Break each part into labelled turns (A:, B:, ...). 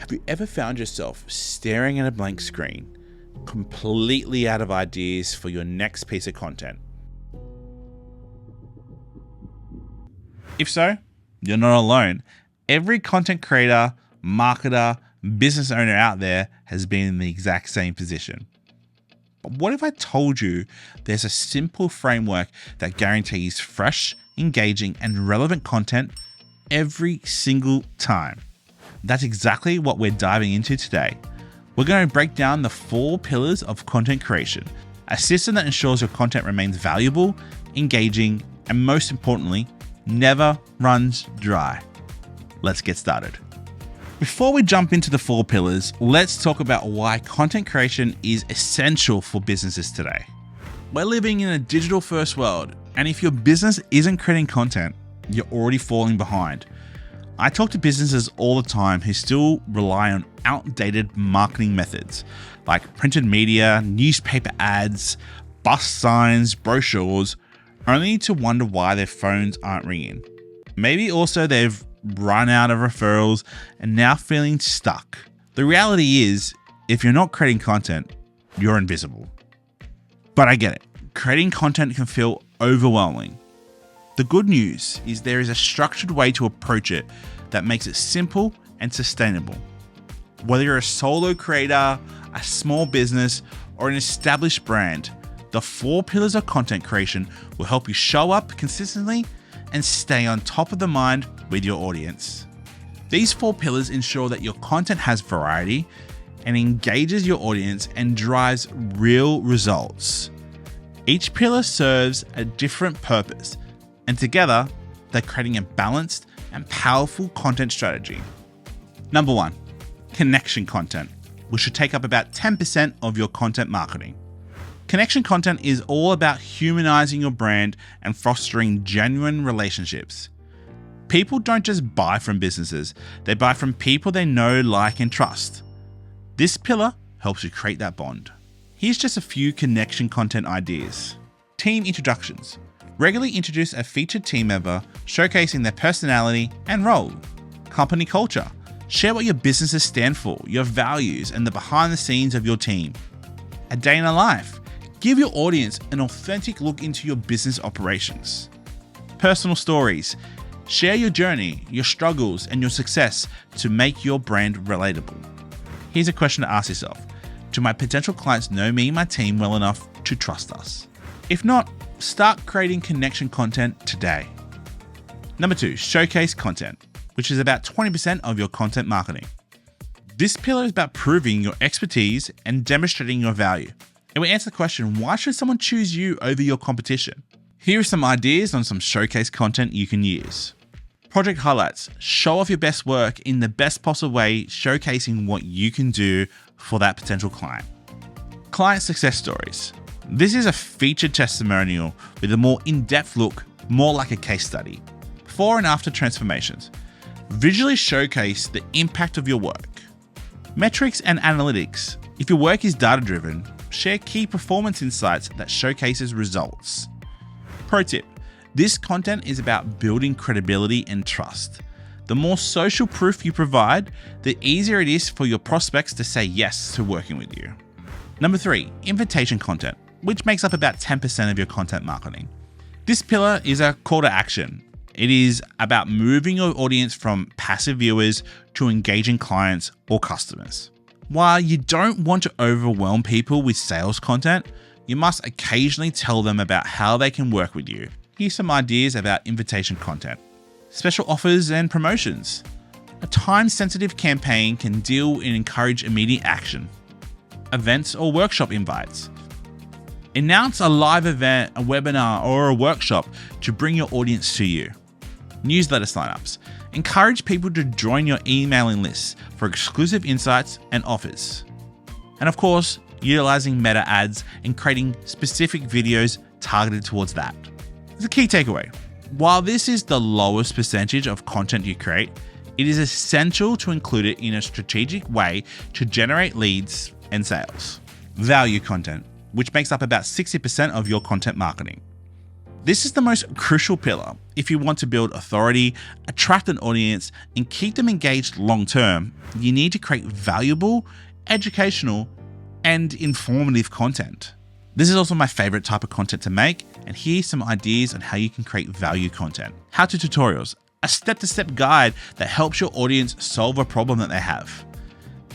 A: Have you ever found yourself staring at a blank screen, completely out of ideas for your next piece of content? If so, you're not alone. Every content creator, marketer, business owner out there has been in the exact same position. But what if I told you there's a simple framework that guarantees fresh, engaging, and relevant content every single time? That's exactly what we're diving into today. We're going to break down the 4 pillars of content creation, a system that ensures your content remains valuable, engaging, and most importantly, never runs dry. Let's get started. Before we jump into the 4 pillars, let's talk about why content creation is essential for businesses today. We're living in a digital first world, and if your business isn't creating content, you're already falling behind. I talk to businesses all the time who still rely on outdated marketing methods like printed media, newspaper ads, bus signs, brochures, only to wonder why their phones aren't ringing. Maybe also they've run out of referrals and now feeling stuck. The reality is, if you're not creating content, you're invisible. But I get it. Creating content can feel overwhelming. The good news is there is a structured way to approach it that makes it simple and sustainable. Whether you're a solo creator, a small business, or an established brand, the 4 pillars of content creation will help you show up consistently and stay on top of the mind with your audience. These 4 pillars ensure that your content has variety and engages your audience and drives real results. Each pillar serves a different purpose, and together, they're creating a balanced and powerful content strategy. Number 1, connection content, which should take up about 10% of your content marketing. Connection content is all about humanizing your brand and fostering genuine relationships. People don't just buy from businesses, they buy from people they know, like, and trust. This pillar helps you create that bond. Here's just a few connection content ideas. Team introductions. Regularly introduce a featured team member, showcasing their personality and role. Company culture. Share what your businesses stand for, your values, and the behind the scenes of your team. A day in a life. Give your audience an authentic look into your business operations. Personal stories. Share your journey, your struggles, and your success to make your brand relatable. Here's a question to ask yourself. Do my potential clients know me and my team well enough to trust us? If not, start creating connection content today. Number 2, showcase content, which is about 20% of your content marketing. This pillar is about proving your expertise and demonstrating your value. And we answer the question, why should someone choose you over your competition? Here are some ideas on some showcase content you can use. Project highlights. Show off your best work in the best possible way, showcasing what you can do for that potential client. Client success stories. This is a featured testimonial with a more in-depth look, more like a case study. Before and after transformations. Visually showcase the impact of your work. Metrics and analytics. If your work is data-driven, share key performance insights that showcases results. Pro tip. This content is about building credibility and trust. The more social proof you provide, the easier it is for your prospects to say yes to working with you. Number 3, invitation content, which makes up about 10% of your content marketing. This pillar is a call to action. It is about moving your audience from passive viewers to engaging clients or customers. While you don't want to overwhelm people with sales content, you must occasionally tell them about how they can work with you. Here's some ideas about invitation content. Special offers and promotions. A time-sensitive campaign can deal and encourage immediate action. Events or workshop invites. Announce a live event, a webinar, or a workshop to bring your audience to you. Newsletter signups. Encourage people to join your emailing lists for exclusive insights and offers. And of course, utilizing meta ads and creating specific videos targeted towards that. It's a key takeaway. While this is the lowest percentage of content you create, it is essential to include it in a strategic way to generate leads and sales. Value content, which makes up about 60% of your content marketing. This is the most crucial pillar if you want to build authority, attract an audience, and keep them engaged long term. You need to create valuable, educational, and informative content. This is also my favorite type of content to make, and here's some ideas on how you can create value content. How-to tutorials, a step-to-step guide that helps your audience solve a problem that they have.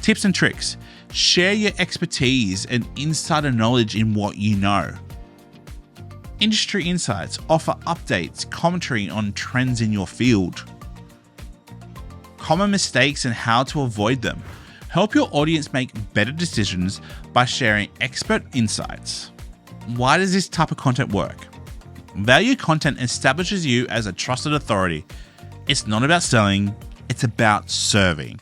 A: Tips and tricks, share your expertise and insider knowledge in what you know. Industry insights, offer updates, commentary on trends in your field. Common mistakes and how to avoid them. Help your audience make better decisions by sharing expert insights. Why does this type of content work? Value content establishes you as a trusted authority. It's not about selling, it's about serving.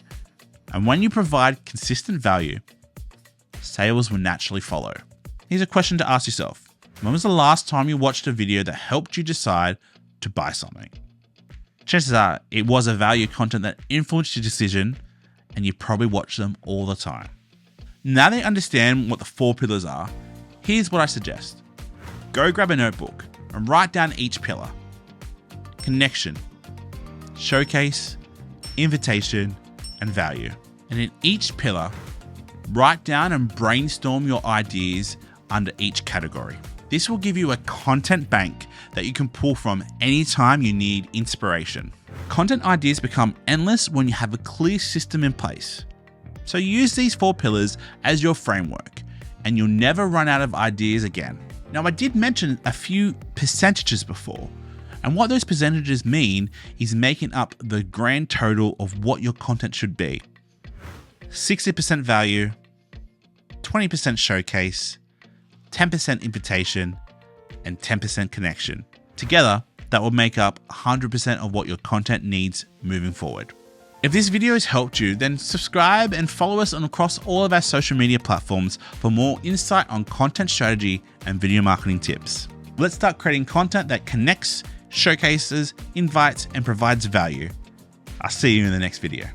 A: And when you provide consistent value, sales will naturally follow. Here's a question to ask yourself. When was the last time you watched a video that helped you decide to buy something? Chances are it was a value content that influenced your decision, and you probably watch them all the time. Now that you understand what the 4 pillars are, here's what I suggest. Go grab a notebook and write down each pillar. Connection, showcase, invitation, and value. And in each pillar, write down and brainstorm your ideas under each category. This will give you a content bank that you can pull from anytime you need inspiration. Content ideas become endless when you have a clear system in place. So use these 4 pillars as your framework, and you'll never run out of ideas again. Now, I did mention a few percentages before, and what those percentages mean is making up the grand total of what your content should be. 60% value, 20% showcase, 10% invitation, and 10% connection. Together, that will make up 100% of what your content needs moving forward. If this video has helped you, then subscribe and follow us across all of our social media platforms for more insight on content strategy and video marketing tips. Let's start creating content that connects, showcases, invites, and provides value. I'll see you in the next video.